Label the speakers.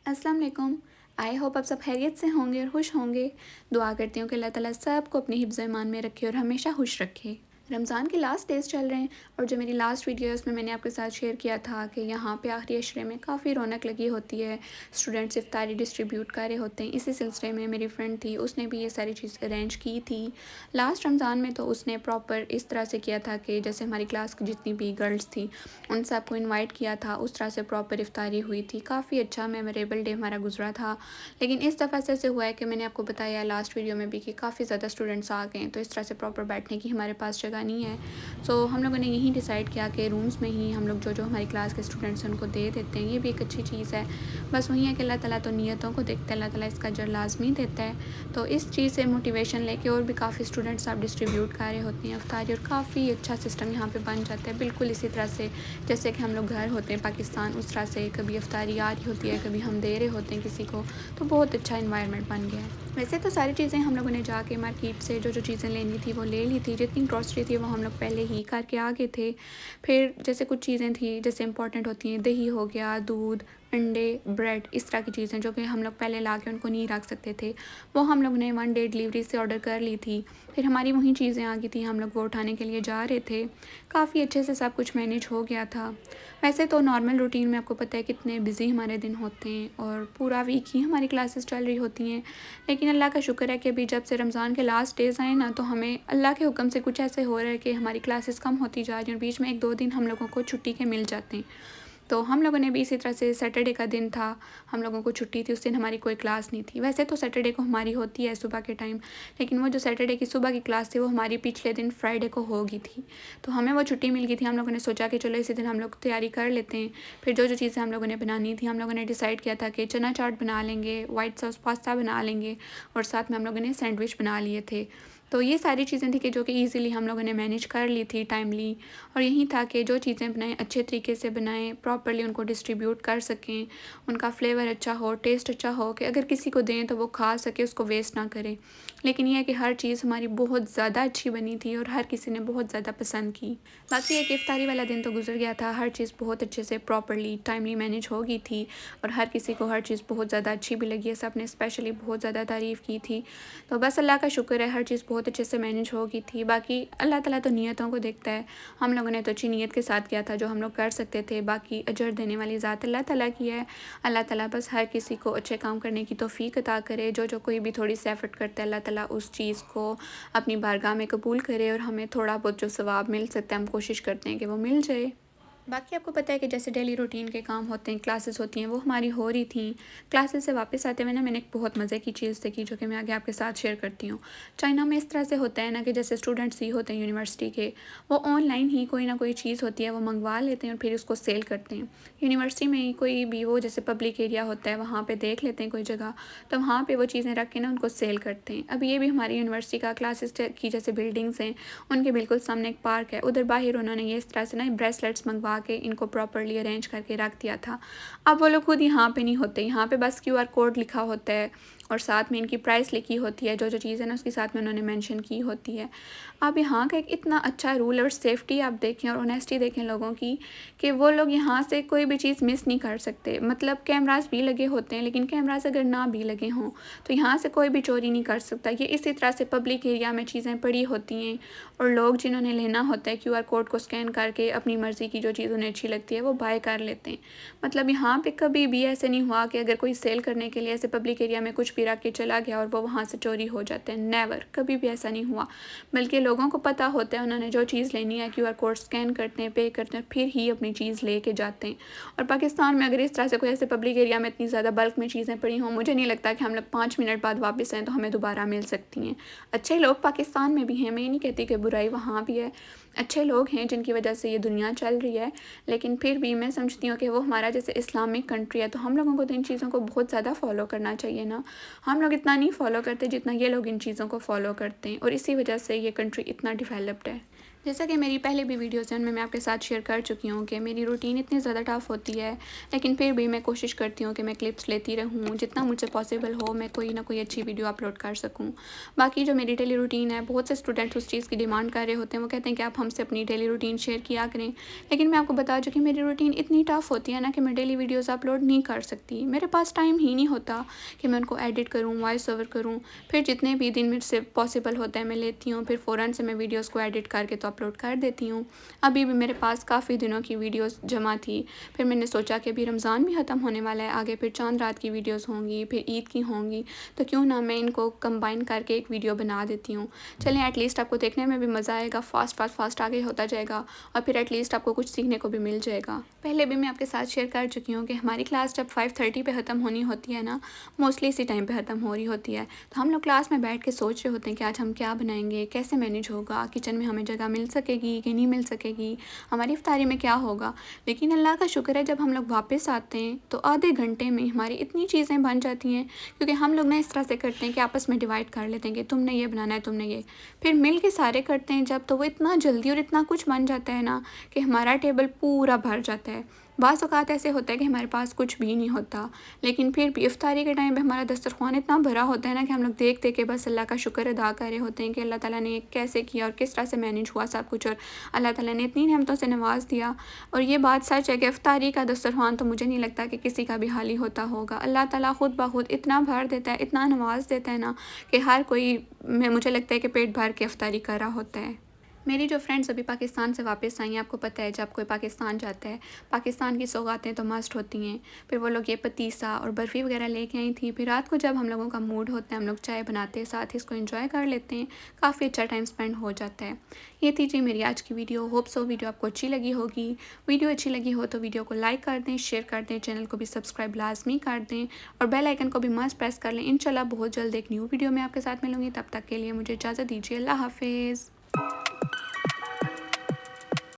Speaker 1: अस्सलाम वालेकुम। I hope आप सब खैरियत से होंगे और खुश होंगे। दुआ करती हूँ कि अल्लाह ताला सबको अपने हिफ्ज़ ईमान में रखे और हमेशा खुश रखे। रमज़ान के लास्ट डेज़ चल रहे हैं और जो मेरी लास्ट वीडियो है उसमें मैंने आपके साथ शेयर किया था कि यहाँ पे आखिरी अशरे में काफ़ी रौनक लगी होती है। स्टूडेंट्स इफ्तारी डिस्ट्रीब्यूट कर रहे होते हैं। इसी सिलसिले में मेरी फ्रेंड थी, उसने भी ये सारी चीज़ अरेंज की थी। लास्ट रमज़ान में तो उसने प्रॉपर इस तरह से किया था कि जैसे हमारी क्लास की जितनी भी गर्ल्स थी उन सबको इनवाइट किया था, उस तरह से प्रॉपर इफ्तारी हुई थी। काफ़ी अच्छा मेमोरेबल डे हमारा गुजरा था। लेकिन इस दफ़ा से ऐसे हुआ है कि मैंने आपको बताया लास्ट वीडियो में भी कि काफ़ी ज़्यादा स्टूडेंट्स आ गए हैं, तो इस तरह से प्रॉपर बैठने की हमारे पास जगह नहीं है। सो हम लोगों ने यही डिसाइड किया कि रूम्स में ही हम लोग जो जो हमारी क्लास के स्टूडेंट्स हैं उनको दे देते हैं। ये भी एक अच्छी चीज़ है। बस वही है कि अल्लाह ताला तो नीयतों को देखते हैं, अल्लाह ताला इसका अजर लाज़मी देता है। तो इस चीज़ से मोटिवेशन लेके और भी काफ़ी स्टूडेंट्स आप डिस्ट्रीब्यूट कर रहे होते हैं इफ्तारी, और काफ़ी अच्छा सिस्टम यहाँ पे बन जाता है। बिल्कुल इसी तरह से जैसे कि हम लोग घर होते हैं पाकिस्तान, उस तरह से कभी इफ्तारी आ रही होती है, कभी हम दे रहे होते हैं किसी को, तो बहुत अच्छा इन्वायरमेंट बन गया है। वैसे तो सारी चीज़ें हम लोगों ने जाके मार्केट से जो जो चीज़ें लेनी थी वो ले ली थी, जितनी ग्रॉसरी थी वो हम लोग पहले ही करके आ गए थे। फिर जैसे कुछ चीज़ें थी जैसे इंपॉर्टेंट होती हैं, दही हो गया, दूध, अंडे, ब्रेड, इस तरह की चीज़ें जो कि हम लोग पहले ला के उनको नहीं रख सकते थे, वो हम लोग ने 1 डे डिलीवरी से ऑर्डर कर ली थी। फिर हमारी वही चीज़ें आ गई थी, हम लोग वो उठाने के लिए जा रहे थे। काफ़ी अच्छे से सब कुछ मैनेज हो गया था। वैसे तो नॉर्मल रूटीन में आपको पता है कितने बिज़ी हमारे दिन होते हैं और पूरा वीक ही हमारी क्लासेस चल रही होती हैं। लेकिन अल्लाह का शुक्र है कि अभी जब से रमज़ान के लास्ट डेज़ आए ना, तो हमें अल्लाह के हुक्म से कुछ ऐसे हो रहा है कि हमारी क्लासेस कम होती जा रही हैं और बीच में 1-2 दिन हम लोगों को छुट्टी के मिल जाते हैं। तो हम लोगों ने भी इसी तरह से सैटरडे का दिन था, हम लोगों को छुट्टी थी, उस दिन हमारी कोई क्लास नहीं थी। वैसे तो सैटरडे को हमारी होती है सुबह के टाइम, लेकिन वो जो सैटरडे की सुबह की क्लास थी वो हमारी पिछले दिन फ्राइडे को हो गई थी। तो हमें वो छुट्टी मिल गई थी। हम लोगों ने सोचा कि चलो इसी दिन हम लोग तैयारी कर लेते हैं। फिर जो जो चीज़ें हम लोगों ने बनानी थी, हम लोगों ने डिसाइड किया था कि चना चाट बना लेंगे, वाइट सॉस पास्ता बना लेंगे और साथ में हम लोगों ने सैंडविच बना लिए थे। तो ये सारी चीज़ें थी कि जो कि ईज़िली हम लोगों ने मैनेज कर ली थी टाइमली। और यही था कि जो चीज़ें बनाएँ अच्छे तरीके से बनाएँ, प्रॉपर्ली उनको डिस्ट्रीब्यूट कर सकें, उनका फ्लेवर अच्छा हो, टेस्ट अच्छा हो कि अगर किसी को दें तो वो खा सके, उसको वेस्ट ना करे। लेकिन ये है कि हर चीज़ हमारी बहुत ज़्यादा अच्छी बनी थी और हर किसी ने बहुत ज़्यादा पसंद की। बाकी एक इफ्तारी वाला दिन तो गुजर गया था, हर चीज़ बहुत अच्छे से प्रॉपर्ली टाइमली मैनेज हो गई थी और हर किसी को हर चीज़ बहुत ज़्यादा अच्छी भी लगी है। सबने स्पेशली बहुत ज़्यादा तारीफ़ की थी। तो बस अल्लाह का शुक्र है, हर चीज़ बहुत अच्छे से मैनेज हो गई थी। बाकी अल्लाह ताला तो नीयतों को देखता है। हम लोगों ने तो अच्छी नीयत के साथ किया था जो हम लोग कर सकते थे। बाकी अजर देने वाली ज़ात अल्लाह ताला की है। अल्लाह ताला बस हर किसी को अच्छे काम करने की तौफ़ीक अता करे। जो जो कोई भी थोड़ी सी एफ़र्ट करता है, अल्लाह ताला उस चीज़ को अपनी बारगाह में कबूल करे और हमें थोड़ा बहुत जो सवाब मिल सकता है हम कोशिश करते हैं कि वो मिल जाए। बाकी आपको पता है कि जैसे डेली रूटीन के काम होते हैं, क्लासेस होती हैं, वो हमारी हो रही थी। क्लासेस से वापस आते हुए ना मैंने एक बहुत मज़े की चीज़ देखी जो कि मैं आगे आपके साथ शेयर करती हूँ। चाइना में इस तरह से होता है ना कि जैसे स्टूडेंट्स ही होते हैं यूनिवर्सिटी के, वो ऑनलाइन ही कोई ना कोई चीज़ होती है वो मंगवा लेते हैं और फिर उसको सेल करते हैं। यूनिवर्सिटी में ही कोई भी वो जैसे पब्लिक एरिया होता है वहाँ पे देख लेते हैं कोई जगह, तो वहाँ पे वो चीज़ें रख के ना उनको सेल करते हैं। अब ये भी हमारी यूनिवर्सिटी का क्लासेस की जैसे बिल्डिंग्स हैं, उनके बिल्कुल सामने एक पार्क है, उधर बाहर उन्होंने ये इस तरह से ना ब्रेसलेट्स मंगवा के इनको प्रॉपर्ली अरेंज करके रख दिया था। अब वो लोग खुद यहाँ पे नहीं होते, यहाँ पे बस क्यूआर कोड लिखा होता है और साथ में इनकी प्राइस लिखी होती है, जो जो चीज़ है ना उसके साथ में उन्होंने मेंशन की होती है। अब यहाँ का एक इतना अच्छा रूल और सेफ्टी आप देखें और ऑनेस्टी देखें लोगों की, कि वो लोग यहाँ से कोई भी चीज़ मिस नहीं कर सकते। मतलब कैमरास भी लगे होते हैं, लेकिन कैमरास अगर ना भी लगे हों तो यहाँ से कोई भी चोरी नहीं कर सकता। ये इसी तरह से पब्लिक एरिया में चीज़ें पड़ी होती हैं और लोग जिन्होंने लेना होता है क्यूआर कोड को स्कैन करके अपनी मर्ज़ी की जो चीज़ उन्हें अच्छी लगती है वो बाय कर लेते हैं। मतलब यहाँ पे कभी भी ऐसे नहीं हुआ कि अगर कोई सेल करने के लिए ऐसे पब्लिक एरिया में कुछ भी रख के चला गया और वो वहाँ से चोरी हो जाते हैं। नेवर, कभी भी ऐसा नहीं हुआ। बल्कि लोगों को पता होता है, उन्होंने जो चीज़ लेनी है क्यूआर कोड स्कैन करते हैं, पे करते हैं, फिर ही अपनी चीज़ लेके जाते हैं। और पाकिस्तान में अगर इस तरह से कोई ऐसे पब्लिक एरिया में इतनी ज़्यादा बल्क में चीज़ें पड़ी हों, मुझे नहीं लगता कि हम लोग 5 मिनट बाद वापस आएँ तो हमें दोबारा मिल सकती हैं। अच्छे लोग पाकिस्तान में भी हैं, मैं ये नहीं कहती कि बुराई वहाँ भी है। अच्छे लोग हैं जिनकी वजह से ये दुनिया चल रही है, लेकिन फिर भी मैं समझती हूँ कि वो हमारा जैसे इस्लामिक कंट्री है, तो हम लोगों को तो इन चीज़ों को बहुत ज़्यादा फ़ॉलो करना चाहिए ना। हम लोग इतना नहीं फ़ॉलो करते जितना ये लोग इन चीज़ों को फ़ॉलो करते हैं और इसी वजह से ये कंट्री इतना डेवलप्ड है। जैसा कि मेरी पहले भी वीडियोज़ हैं उनमें मैं आपके साथ शेयर कर चुकी हूँ कि मेरी रूटीन इतनी ज़्यादा टफ होती है, लेकिन फिर भी मैं कोशिश करती हूँ कि मैं क्लिप्स लेती रहूँ, जितना मुझसे पॉसिबल हो मैं कोई ना कोई अच्छी वीडियो अपलोड कर सकूँ। बाकी जो मेरी डेली रूटीन है, बहुत से स्टूडेंट्स उस चीज़ की डिमांड कर रहे होते हैं, वो कहते हैं कि आप हमसे अपनी डेली रूटीन शेयर किया करें। लेकिन मैं आपको बता चुकी मेरी रूटीन इतनी टफ होती है ना कि मैं डेली वीडियोज़ अपलोड नहीं कर सकती। मेरे पास टाइम ही नहीं होता कि मैं उनको एडिट करूँ, वॉइस ओवर करूँ। फिर जितने भी दिन मेरे से पॉसिबल होता है मैं लेती हूँ, फिर फ़ौरन से मैं वीडियोज़ को एडिट करके तो अपलोड कर देती हूँ। अभी भी मेरे पास काफ़ी दिनों की वीडियोज़ जमा थी, फिर मैंने सोचा कि अभी रमज़ान भी ख़त्म होने वाला है, आगे फिर चाँद रात की वीडियोज़ होंगी, फिर ईद की होंगी, तो क्यों ना मैं इनको कंबाइन करके एक वीडियो बना देती हूँ। चलें एटलीस्ट आपको देखने में भी मज़ा आएगा, फ़ास्ट आगे होता जाएगा और फिर एटलीस्ट आपको कुछ सीखने को भी मिल जाएगा। पहले भी मैं आपके साथ शेयर कर चुकी हूँ कि हमारी क्लास जब 5:30 पे ख़त्म होनी होती है ना, मोस्टली इसी टाइम पे ख़त्म हो रही होती है, तो हम लोग क्लास में बैठ के सोच रहे होते हैं कि आज हम क्या बनाएंगे, कैसे मैनेज होगा, किचन में हमें जगह मिल सकेगी कि नहीं मिल सकेगी, हमारी इफ्तारी में क्या होगा। लेकिन अल्लाह का शुक्र है जब हम लोग वापस आते हैं तो आधे घंटे में हमारी इतनी चीज़ें बन जाती हैं, क्योंकि हम लोग ना इस तरह से करते हैं कि आपस में डिवाइड कर लेते हैं कि तुमने ये बनाना है, तुमने ये, फिर मिल के सारे करते हैं जब, तो वो इतना जल्दी और इतना कुछ बन जाता है ना कि हमारा टेबल पूरा भर जाता है। बाज़ औक़ात ऐसे होता है कि हमारे पास कुछ भी नहीं होता, लेकिन फिर भी इफ्तारी के टाइम पे हमारा दस्तरख़्वान इतना भरा होता है ना कि हम लोग देख देख के बस अल्लाह का शुक्र अदा कर रहे होते हैं कि अल्लाह ताला ने कैसे किया और किस तरह से मैनेज हुआ सब कुछ, और अल्लाह ताला ने इतनी नेमतों से नवाज़ दिया। और ये बात सच है कि इफ्तारी का दस्तरख़्वान तो मुझे नहीं लगता कि किसी का भी खाली होता होगा। अल्लाह ताला ख़ुद ब खुद इतना भर देता है, इतना नवाज़ देता है ना कि हर कोई, मैं मुझे लगता है कि पेट भर के इफ्तारी कर रहा होता है। मेरी जो फ्रेंड्स अभी पाकिस्तान से वापस आई हैं, आपको पता है जब कोई पाकिस्तान जाता है, पाकिस्तान की सौगातें तो मस्ट होती हैं। फिर वो लोग ये पतीसा और बर्फ़ी वगैरह लेके आई थी। फिर रात को जब हम लोगों का मूड होता है, हम लोग चाय बनाते हैं, साथ ही इसको एंजॉय कर लेते हैं, काफ़ी अच्छा टाइम स्पेंड हो जाता है। ये थी जी मेरी आज की वीडियो। होप सो वीडियो आपको अच्छी लगी होगी। वीडियो अच्छी लगी हो तो वीडियो को लाइक कर दें, शेयर कर दें, चैनल को भी सब्सक्राइब लाजमी कर दें और बेल आइकन को भी मस्ट प्रेस कर लें। इंशाल्लाह बहुत जल्द एक न्यू वीडियो में आपके साथ मिलूँगी। तब तक के लिए मुझे इजाज़त दीजिए। अल्लाह हाफ़िज़।